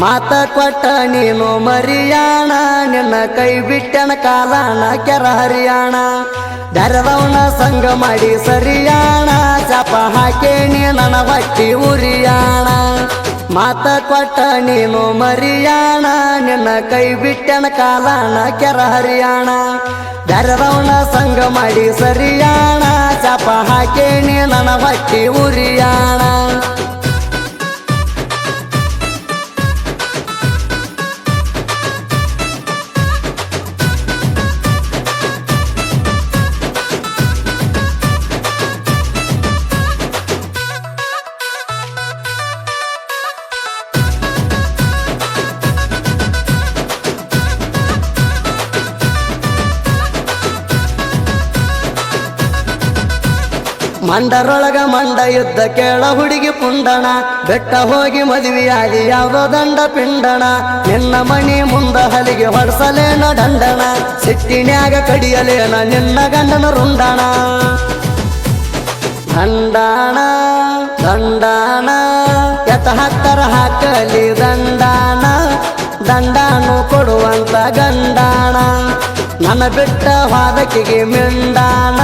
ಮಾತ ಕೊಟ್ಟ ನೀನು ಮರಿಯಾಣ ನಿನ್ನ ಕೈ ಬಿಟ್ಟನ ಕಾಲಾಣ ಕೆರ ಹರಿಯಾಣ ದರದವನ ಸಂಗ ಮಾಡಿ ಸರಿಯಾಣ ಚಾಪ ಹಾಕೇಣಿ ನನ್ನ ಹೊಟ್ಟಿ ಉರಿಯಾಣ ಮಾತ ಕೊಟ್ಟ ನೀನು ಮರಿಯಾಣ ನಿನ್ನ ಕೈ ಬಿಟ್ಟನ ಕಾಲಾಣ ಕೆರ ಹರಿಯಾಣ ದರದವನ ಸಂಗ ಮಾಡಿ ಸರಿಯಾಣ ಚಾಪ ಹಾಕೇಣಿ ನನ್ನ ಹೊಟ್ಟಿ ಉರಿಯಾಣ ಮಂಡರೊಳಗ ಮಂಡ ಯುದ್ಧ ಕೇಳ ಹುಡುಗಿ ಪುಂಡಣ ಬೆಟ್ಟ ಹೋಗಿ ಮದುವೆಯಾಗಿ ಯಾವುದೋ ದಂಡ ಪಿಂಡಣ ನಿನ್ನ ಮಣಿ ಮುಂದ ಹಲಿಗೆ ಹೊಡ್ಸಲೇನ ದಂಡಣ ಸಿಟ್ಟಿನ್ಯಾಗ ಕಡಿಯಲೇನ ನಿನ್ನ ಗಂಡನ ರುಂಡಣ ದಂಡಾಣ ದಂಡಾಣ ಎತ್ತ ಹಾಕ್ತಾರ ಹಾಕಲಿ ದಂಡಾಣ ದಂಡಾನು ಕೊಡುವಂತ ಗಂಡಾಣ ನನ್ನ ಬಿಟ್ಟ ವಾದಕಿಗೆ ಮಿಂಡಾಣ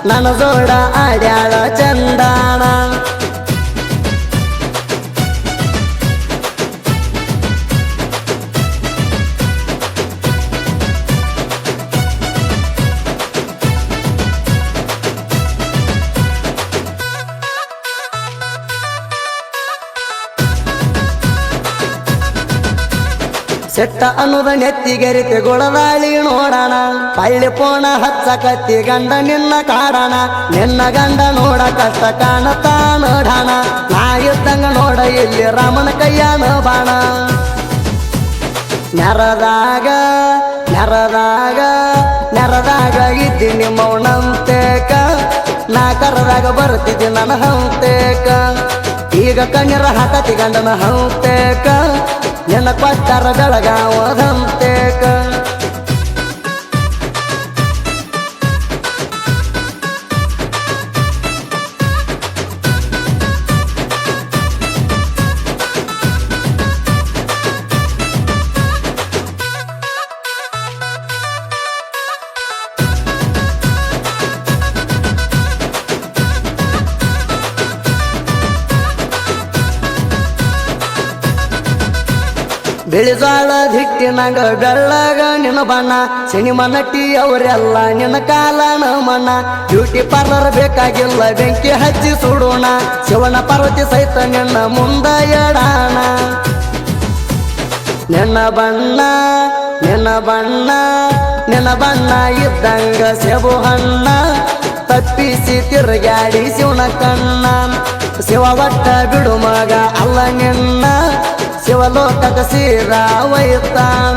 ನನ್ನ ಜೋಡ ಆಡ್ಯಾಳ ಚಂದಾಣ ಸೆಟ್ಟ ಅನ್ನೋದ ನೆತ್ತಿಗೆರಿತೆ ಗೊಳದಾಳಿ ನೋಡೋಣ ಪಳ್ಳಿ ಪೋಣ ಹಚ್ಚ ಕತ್ತಿ ಗಂಡ ನಿನ್ನ ಕಾಡಣ ನಿನ್ನ ಗಂಡ ನೋಡ ಕಷ್ಟ ಕಾಣತಾ ನೋಡಣ ನಾ ಇದ್ದಂಗ ನೋಡ ಇಲ್ಲಿ ರಾಮನ ಕೈಯಾನ ಬಾಣ ನೆರದಾಗ ನೆರದಾಗ ನೆರದಾಗ ಇದ್ದೀನಿ ಮೌನಂತೇಕ ನಾ ಕರದಾಗ ಬರ್ತಿದ್ದಿ ನನ್ನ ಹಂತೇಕ ಈಗ ಕಣ್ಣೀರ ಹಾಕತಿ ಗಂಡನ ಹಂತೇಕ ನಿನ್ನ ಕೊಟ್ಟರ ಬೆಳಗಾವದಂತೇಕ ಬಿಳಿಜಾಳ ದಿಟ್ಟಿನಂಗ ಬೆಳ್ಳಗ ನಿನ್ನ ಬಣ್ಣ ಸಿನಿಮಾ ನಟಿ ಅವರೆಲ್ಲ ನಿನ್ನ ಕಾಲನ ಮಣ್ಣ ಬ್ಯೂಟಿ ಪಾರ್ಲರ್ ಬೇಕಾಗಿಲ್ಲ ಬೆಂಕಿ ಹಚ್ಚಿ ಸುಡೋಣ ಶಿವನ ಪಾರ್ವತಿ ಸಹಿತ ನಿನ್ನ ಮುಂದ ಎಡಾಣ ನಿನ್ನ ಬಣ್ಣ ನಿನ್ನ ಬಣ್ಣ ನಿನ್ನ ಬಣ್ಣ ಇದ್ದಂಗ ಸೇಬು ಹಣ್ಣ ತಪ್ಪಿಸಿ ತಿರುಗಾಡಿ ಶಿವನ ಕಣ್ಣ ಶಿವ ಒಟ್ಟ ಬಿಡು ಮಗ ಅಲ್ಲ ನಿನ್ನ ಶಿವಲೋಕದ ಸೀರ ಒಯ್ತಾಣ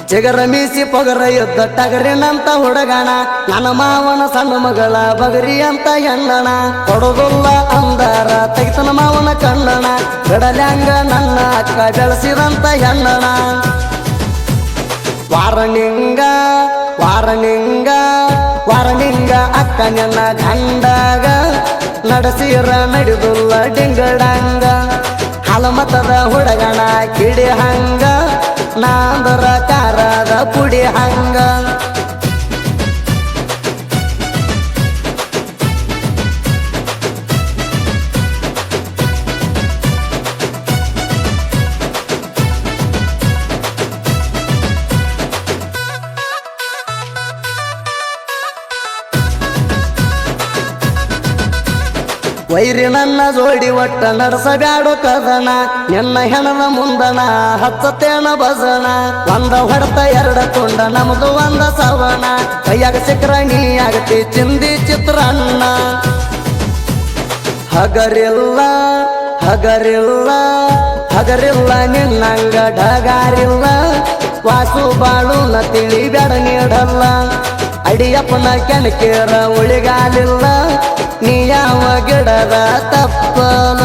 ಚಿಗರ ಮೀಸಿ ಪೊಗರ ಯುದ್ಧ ಟಗರಿನಂತ ಹುಡುಗಣ ನನ್ನ ಮಾವನ ಸಣ್ಣ ಮಗಳ ಬಗರಿ ಅಂತ ಹೆಣ್ಣಣ ಕೊಡೋದಿಲ್ಲ ಅಂದಾರ ತೆಗಿತನ ಮಾವನ ಕಣ್ಣಣ ಗಡಲ್ಯಾಂಗ ನನ್ನ ಅಕ್ಕ ಬೆಳೆಸಿದಂತ ಹೆಣ್ಣಣ ವಾರನಿಂಗ ವಾರನಿಂಗ ವಾರನಿಂಗ ಅಕ್ಕ ನಿನ್ನ ಗಂಡಗ ನಡೆಸಿರ ನಡೆದುಲ್ಲ ಡಿಂಗಡಂಗ ಹಲಮತದ ಹುಡುಗಣ ಕಿಡಿ ಹಂಗ ನಾಂದರ ಕಾರದ ಪುಡಿ ಹಂಗ ವೈರಿ ನನ್ನ ಜೋಡಿ ಒಟ್ಟ ನಡೆಸಬ್ಯಾಡು ಕದನ ನಿನ್ನ ಹೆಣದ ಮುಂದನ ಹತ್ತತೇನ ಭಜನ ಒಂದ ಹೊಡೆತ ಎರಡ ತುಂಡ ನಮ್ದು ಒಂದ ಸವಣ ಕೈಯಾಗ ಸಿಕ್ರ ನೀ ಆಗತಿ ಚಿಂದಿ ಚಿತ್ರಣ್ಣ ಹಗರಿಲ್ಲ ಹಗರಿಲ್ಲ ಹಗರಿಲ್ಲ ನಿನ್ನಂಗ ಡಗಾರಿಲ್ಲ ವಾಸು ಬಾಳುನ ತಿಳಿ ಬ್ಯಾಡ ನೀಡಲ್ಲ ಅಡಿಯಪ್ಪನ ಕೆಣಕೇರ ಉಳಿಗಾಲಿಲ್ಲ ನೀ ಯಾವ ಗಿಡದ ತಪ್ಪಲ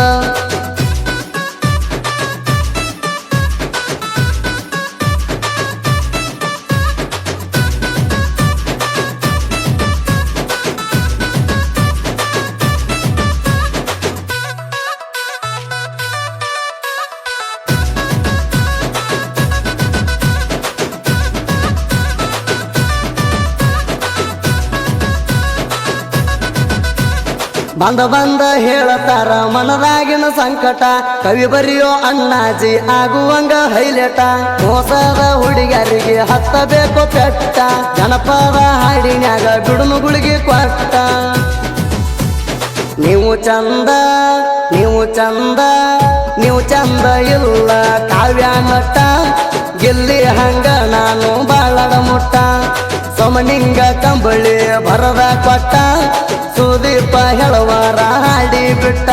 ಬಂದ ಹೇಳತಾರ ಮನದಾಗಿನ ಸಂಕಟ ಕವಿ ಬರೆಯೋ ಅಣ್ಣಾಜಿ ಆಗುವಂಗ ಹೈಲೆಟ ಮೋಸದ ಹುಡುಗರಿಗೆ ಹತ್ತಬೇಕು ಪೆಟ್ಟ ಜನಪದ ಹಾಡಿನ್ಯಾಗ ಬಿಡುನುಗುಳಿಗೆ ಕೊಟ್ಟ ನೀವು ಚಂದ ನೀವು ಚಂದ ನೀವು ಚಂದ ಇಲ್ಲ ಕಾವ್ಯ ನಟ ಗೆಲ್ಲಿ ಹಂಗ ನಾನು ಬಾಳಡ ಮುಟ್ಟ ಸೋಮನಿಂಗ ಕಂಬಳಿ ಬರದ ಕೊಟ್ಟ ಸುದೀಪ ಹೇಳುವಾರ ಹಾಡಿ ಬಿಟ್ಟ